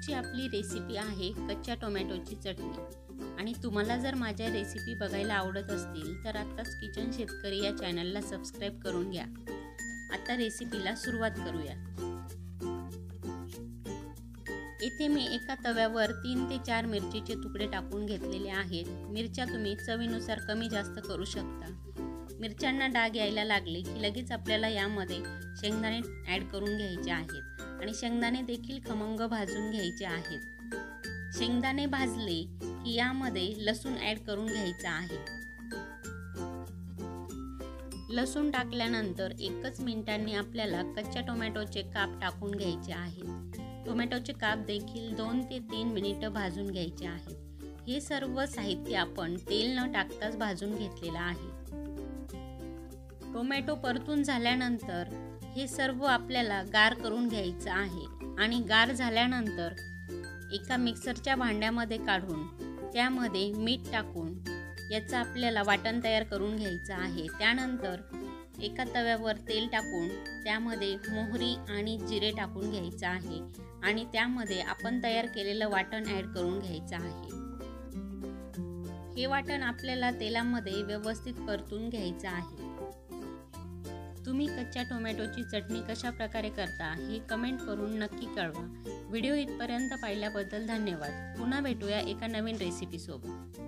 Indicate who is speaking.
Speaker 1: आजची आपली रेसिपी आहे कच्च्या टोमॅटोची चटणी। आणि तुम्हाला जर माझ्या रेसिपी बघायला आवडत असतील तर आत्ताच किचन शेतकरी या चॅनलला सबस्क्राईब करून घ्या। आता रेसिपीला सुरुवात करूया। इथे मी एका तव्यावर 3 ते 4 मिरचीचे तुकडे टाकून घेतलेले आहेत। मिरच्या तुम्ही चवीनुसार कमी जास्त करू शकता। मिरच्यांना डाग यायला लागले की लगेच आपल्याला यामध्ये शेंगदाणे ॲड करून घ्यायचे आहेत आणि शेंगदाणे देखील खमंग भाजून घ्यायचे आहेत। शेंगदाणे भाजले की यामध्ये लसूण ॲड करून घ्यायचा आहे। लसूण टाकल्यानंतर एकच मिनिटांनी आपल्याला कच्च्या टोमॅटोचे काप टाकून घ्यायचे आहेत। टोमॅटोचे काप देखील 2 ते 3 मिनिटं भाजून घ्यायचे आहेत। हे सर्व साहित्य आपण तेल न टाकताच भाजून घेतलेलं आहे। टोमॅटो परतून झाल्यानंतर हे सर्व आपल्याला गार करून घ्यायचं आहे आणि गार झाल्यानंतर एका मिक्सरच्या भांड्यामध्ये काढून त्यामध्ये मीठ टाकून याचं आपल्याला वाटण तयार करून घ्यायचं आहे। त्यानंतर एका तव्यावर तेल टाकून त्यामध्ये मोहरी आणि जिरे टाकून घ्यायचं आहे आणि त्यामध्ये आपण तयार केलेलं वाटण ॲड करून घ्यायचं आहे। हे वाटण आपल्याला तेलामध्ये व्यवस्थित परतून घ्यायचं आहे। तुम्ही कच्च्या टोमॅटोची चटणी कशा प्रकारे करता हे कमेंट करून नक्की कळवा। व्हिडिओ इथपर्यंत पाहिल्याबद्दल धन्यवाद। पुन्हा भेटूया एका नवीन रेसिपी सोबत।